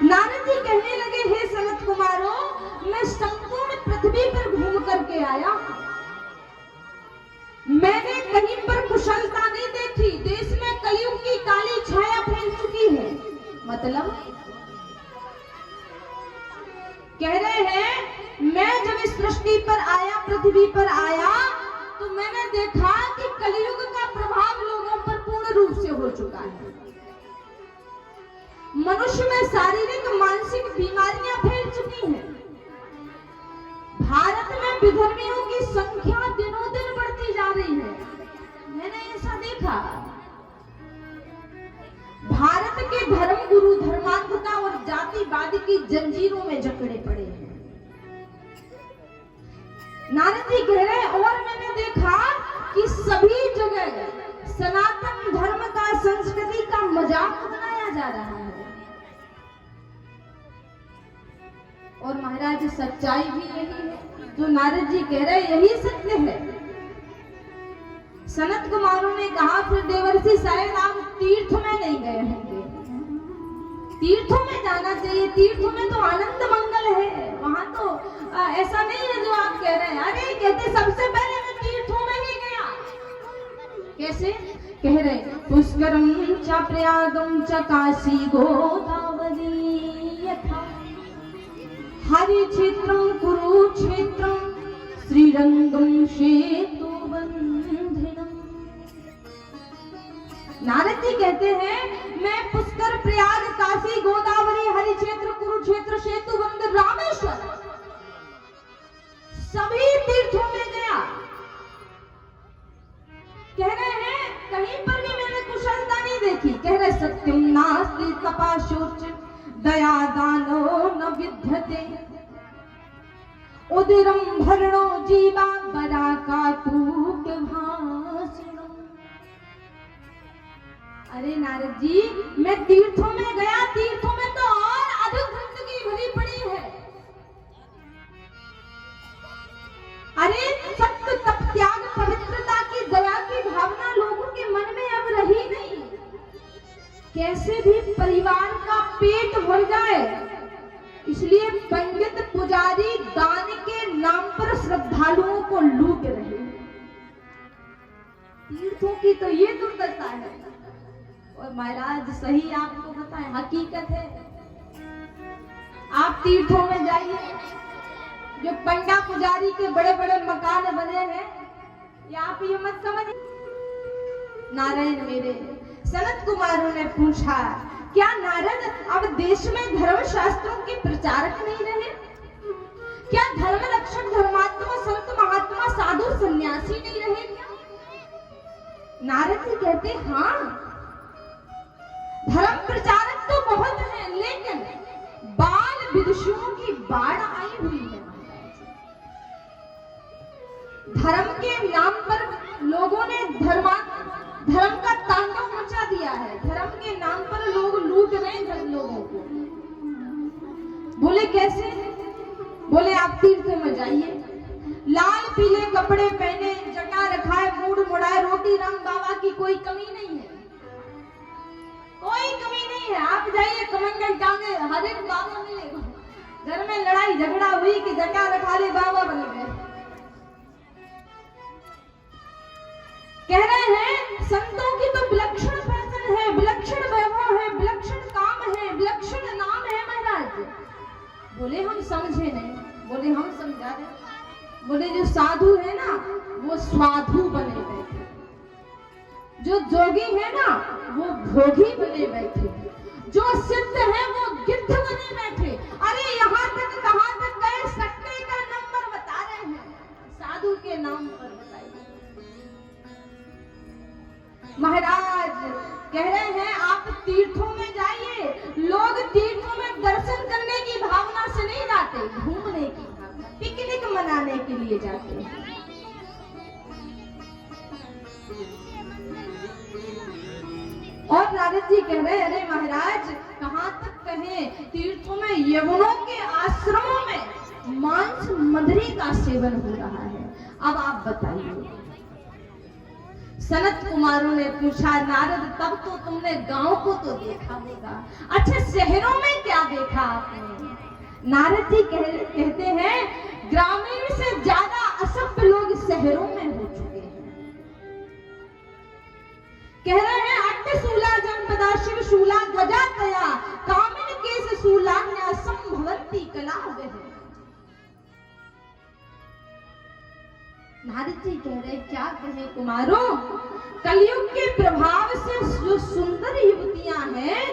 नारद जी कहने लगे, हे सनत कुमारों, मैं संपूर्ण पृथ्वी पर घूम करके आया, मैंने कहीं पर कुशलता नहीं देखी। देश में कलयुग की काली छाया फैल चुकी है। मतलब कह रहे हैं, मैं जब इस सृष्टि पर आया, पृथ्वी पर आया, तो मैंने देखा कि कलयुग का प्रभाव लोगों पर पूर्ण रूप से हो चुका है। मनुष्य में शारीरिक मानसिक बीमारियां फैल चुकी हैं। भारत में विधर्मियों की संख्या दिनों दिन बढ़ती जा रही है। मैंने ऐसा देखा। भारत के धर्म गुरु धर्मांधता और जातिवाद की जंजीरों में जकड़े पड़े हैं। नारद जी कह रहे हैं, और मैंने देखा कि सभी जगह सनातन धर्म का, संस्कृति का मजाक बनाया जा रहा है। और महाराज सच्चाई भी यही है जो नारद जी कह रहे, यही सत्य है। सनत कुमारों ने कहा, फिर देवर्षि शायद आप तीर्थ में नहीं गए होंगे। तीर्थों में जाना चाहिए, तीर्थों में तो आनंद मंगल है, वहां तो ऐसा नहीं है जो आप कह रहे हैं। अरे कहते, सबसे पहले मैं तीर्थों में ही गया। कैसे कह रहे, पुष्करम च प्रयागम च काशी गोदावरी यथा हरि क्षेत्रम कुरुक्षेत्रम श्रीरंगम सेतु बंधनम। नारद जी कहते हैं, मैं पुष्कर, प्रयाग, काशी, गोदावरी, हरि क्षेत्र, कुरुक्षेत्र, सेतु बंध, रामेश्वर, सभी तीर्थों में गया। कह रहे हैं, कहीं पर भी मैंने कुशलता नहीं देखी। कह रहे, सत्यम नास्ति तपाशोच दया दानो न विद्यते उदरम भरणो जीवा बरा का तूट भाषणो। अरे नारद जी, मैं तीर्थों में गया, तीर्थों में तो और अधिक गंदगी भरी पड़ी है। अरे सत्य, तप, त्याग, पवित्रता की, दया की भावना लोगों के मन में अब रही नहीं। कैसे भी परिवार का पेट भर जाए, इसलिए पंडित पुजारी दान के नाम पर श्रद्धालुओं को लूट रहे हैं। तीर्थों की तो ये दुर्दशा है। और महाराज सही आपको बताएं, हकीकत है। आप तीर्थों में जाइए, जो पंडा पुजारी के बड़े बड़े मकान बने हैं, या आप ये मत समझिए। नारायण मेरे सनत कुमारों ने पूछा, क्या नारद अब देश में धर्म शास्त्रों के प्रचारक नहीं रहे? क्या धर्म रक्षक, धर्मात्मा, संत, महात्मा, साधु, सन्यासी नहीं रहे क्या? नारद जी कहते, हाँ, धर्म प्रचारक तो बहुत हैं, लेकिन बाल विदुषियों की बाढ़ आई हुई है। धर्म के नाम पर लोगों ने धर्म का तांडव मचा दिया है। धर्म के नाम पर लोग लूट रहे हैं लोगों को। बोले कैसे? बोले आप तीर्थ में जाइए, लाल पीले कपड़े पहने, जटा रखाए, मूड मुड़ाए, रोटी राम बाबा की कोई कमी नहीं है, कोई कमी नहीं है। आप जाइए, कमंडल टांगे, हर एक बाबा मिलेगा। घर में लड़ाई झगड़ा हुई कि जटा रखा ले, बाबा बन गए। कह रहे हैं, संतों की तो विलक्षण फैशन है, विलक्षण वैभव है, विलक्षण काम है, विलक्षण नाम है महाराज। बोले हम समझे नहीं। बोले हम समझा रहे। बोले जो साधु है ना, वो स्वाधु बने बैठे, जो जोगी है ना, वो भोगी बने बैठे, जो सिद्ध है वो गिद्ध बने बैठे। अरे यहाँ तक कहाँ तक गए, सट्टे का नंबर बता रहे हैं साधु के नाम पर। महाराज कह रहे हैं, आप तीर्थों में जाइए, लोग तीर्थों में दर्शन करने की भावना से नहीं जाते, घूमने की भावना, पिकनिक मनाने के लिए जाते हैं। और नारद जी कह रहे, अरे महाराज कहाँ तक कहें, तीर्थों में यवनों के आश्रमों में मांस मदरी का सेवन हो रहा है। अब आप बताइए। सनत कुमारों ने पूछा, नारद तब तो तुमने गांव को तो देखा होगा, अच्छा शहरों में क्या देखा? नारद जी कहते हैं ग्रामीण से ज्यादा असभ्य लोग शहरों में हो चुके हैं। कह रहे हैं अट्टशूला जनपदा शिव शूला ध्वजा तया कामिन केस शूलान्य संभवंती कला वह। नारद जी कह रहे क्या कहे कुमारों, कलयुग के प्रभाव से जो सुंदर युवतियां हैं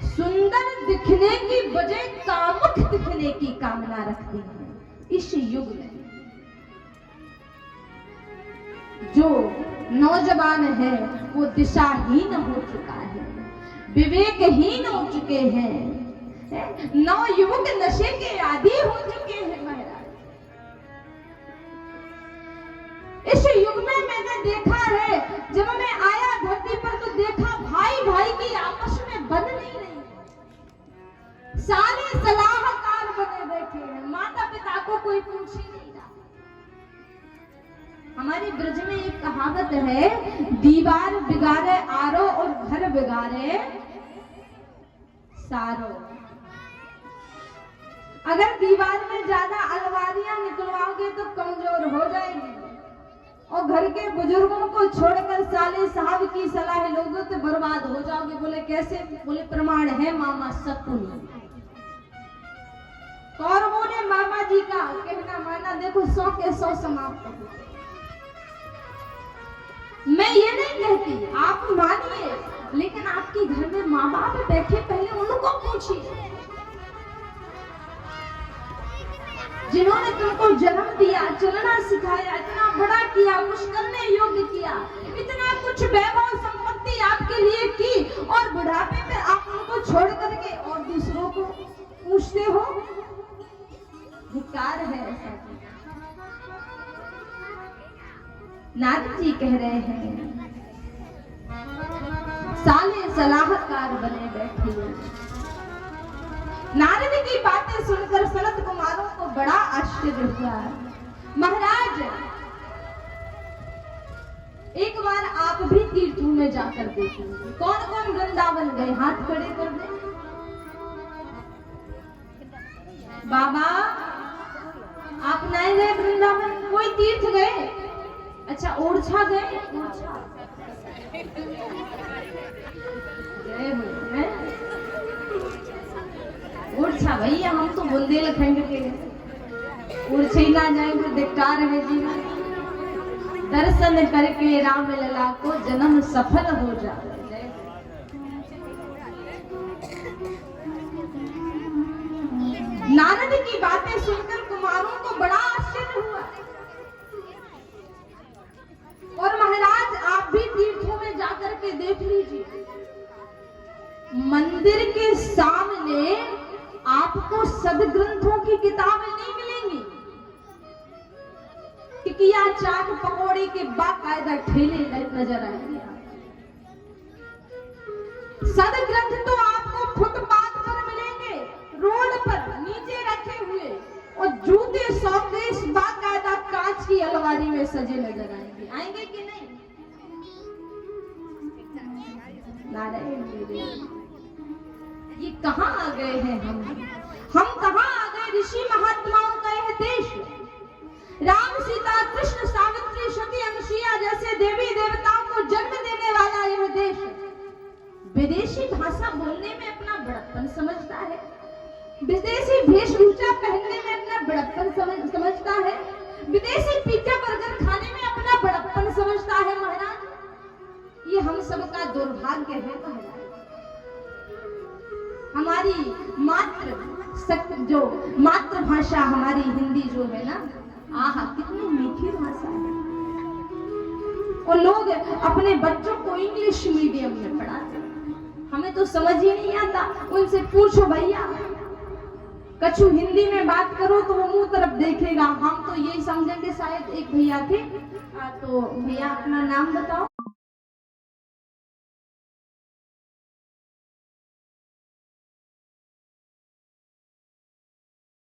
सुंदर दिखने की बजाय कामुक दिखने की कामना रखती हैं। इस युग में जो नौजवान है वो दिशाहीन हो चुका है, विवेकहीन हो चुके हैं, नवयुवक नशे के आदी हो चुके हैं। महाराज इस युग में मैंने देखा है, जब मैं आया धरती पर तो देखा भाई भाई की आपस में बन नहीं रही, सारे सलाहकार बने बैठे हैं, माता पिता को कोई पूछ ही नहीं रहा। हमारे ब्रज में एक कहावत है, दीवार बिगाड़े आरो और घर बिगाड़े सारो। अगर दीवार में ज्यादा अलमारियां निकलवाओगे तो कमजोर हो जाएगी, और घर के बुजुर्गों को छोड़कर साले साहब की सलाह लोगों तो बर्बाद हो जाओगे। बोले कैसे? बोले प्रमाण है मामा सतपुनी। कौरवों ने मामा जी का कहना माना, देखो 100 के 100 समाप्त हो। मैं ये नहीं कहती आप मानिए, लेकिन आपके घर में माँ बाप बैठे, पहले उनको पूछिए जिन्होंने तुमको जन्म दिया, चलना सिखाया, इतना बड़ा किया, कुछ करने योग्य किया, इतना कुछ वैभव संपत्ति आपके लिए की, और बुढ़ापे में आप उनको छोड़ करके और दूसरों को पूछते हो। धिक्कार है ऐसा। नारद जी कह रहे हैं साले सलाहकार बने बैठे। नारद की बातें सुनकर सनत कुमारों को बड़ा आश्चर्य हुआ। महाराज एक बार आप भी तीर्थों में जाकर देखिए, कौन कौन वृंदावन गए, हाथ खड़े कर दे। बाबा आप नहीं गए वृंदावन? कोई तीर्थ गए? अच्छा ओरछा गए? गए हो ओरछा? भैया हम तो बुंदेलखंड के, ओरछा ही ना जाए तो धिक्कार है जी। दर्शन करके राम लला को जन्म सफल हो जाए। नारद की बातें सुनकर कुमारों को बड़ा आश्चर्य हुआ। और महाराज आप भी तीर्थों में जाकर के देख लीजिए, मंदिर के सामने आपको सदग्रंथों की किताबें नहीं मिलेंगी, टिकिया चाट पकौड़े के बाकायदा ठेले नजर आएंगे। सदग्रंथ तो आपको फुटपाथ पर मिलेंगे, रोड पर नीचे रखे हुए, और जूते सौकेश बाकायदा कांच की अलमारी में सजे नजर आएंगे। आएंगे कि नहीं? नारायण, ये कहाँ आ गए हैं हम कहाँ आ गए? ऋषि महात्माओं का यह देश, राम सीता कृष्ण सावित्री सती अनुसुईया जैसे देवी देवताओं को जन्म देने वाला यह देश विदेशी भाषा बोलने में अपना बड़प्पन समझता है, विदेशी वेशभूषा पहनने में अपना बड़प्पन समझता है, विदेशी पिज्जा बर्गर खाने में अपना बड़प्पन समझता है। महाराज ये हम सबका दुर्भाग्य है। महाराज हमारी मातृभाषा हमारी हिंदी जो है ना, आहा कितनी मीठी भाषा है, और लोग अपने बच्चों को इंग्लिश मीडियम में पढ़ाते हैं। हमें तो समझ ही नहीं आता। उनसे पूछो भैया कछु हिंदी में बात करो तो वो मुंह तरफ देखेगा। हम तो यही समझेंगे। शायद एक भैया थे, तो भैया अपना नाम बताओ।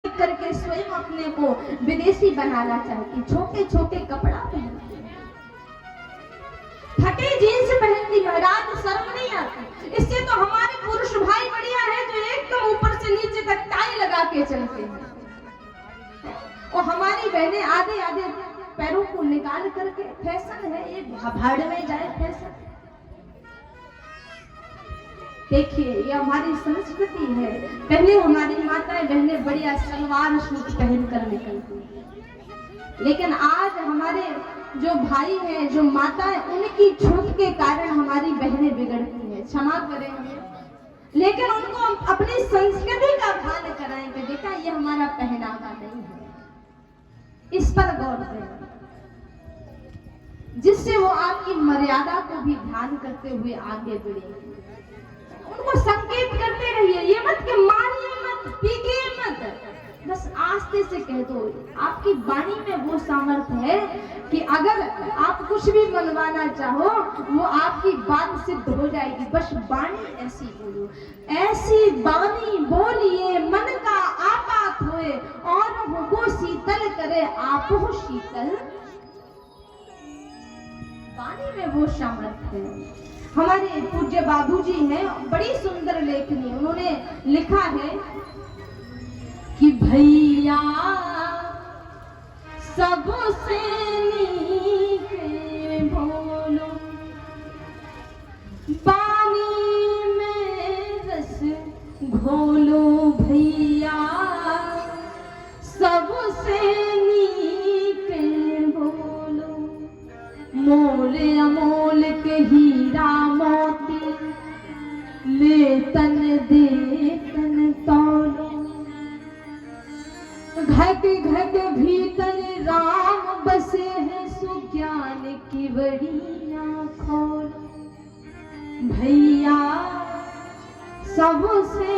करके स्वयं अपने को विदेशी बनाना चाहती, छोटे छोटे कपड़ा पहनती। फटे जीन्स पहन ली महाराज, शर्म नहीं आती। इससे तो हमारे पुरुष भाई बढ़िया है जो एकदम ऊपर से नीचे तक टाई लगा के चलते हैं, और हमारी बहनें आधे आधे पैरों को निकाल करके, फैशन है ये, भाड़ में जाए फैशन। देखिए ये हमारी संस्कृति है। पहले हमारी माताएं बहनें बढ़िया सलवार सूट पहन कर निकलती, लेकिन आज हमारे जो भाई हैं, जो माताएं, उनकी छूट के कारण हमारी बहनें बिगड़ती हैं। क्षमा करें हमें, लेकिन उनको हम अपनी संस्कृति का भान कराएं कि बेटा ये हमारा पहनावा नहीं है, इस पर गौर करें, जिससे वो आपकी मर्यादा को भी ध्यान करते हुए आगे बढ़े। उनको संकेत करते रहिए, ये मत कि मारिए मत, पीटिए मत, बस आस्ते से कह दो। आपकी वाणी में वो सामर्थ्य है कि अगर आप कुछ भी मनवाना चाहो वो आपकी बात सिद्ध हो जाएगी। बस वाणी ऐसी बोलो, ऐसी वाणी बोलिए मन का आपात होए, और हो शीतल करे आप हो शीतल। वाणी में वो सामर्थ्य है। हमारे पूज्य बाबूजी हैं, बड़ी सुंदर लेखनी, उन्होंने लिखा है कि भैया सबसे नीके बोलो, पानी में रस घोलो, भैया सबसे नीके बोलो, मोल अमोल के हीरा मोती, ले तन दे तन तौलो, घट घट भीतर राम बसे हैं, सुज्ञान की बड़िया खोलो, भैया सबसे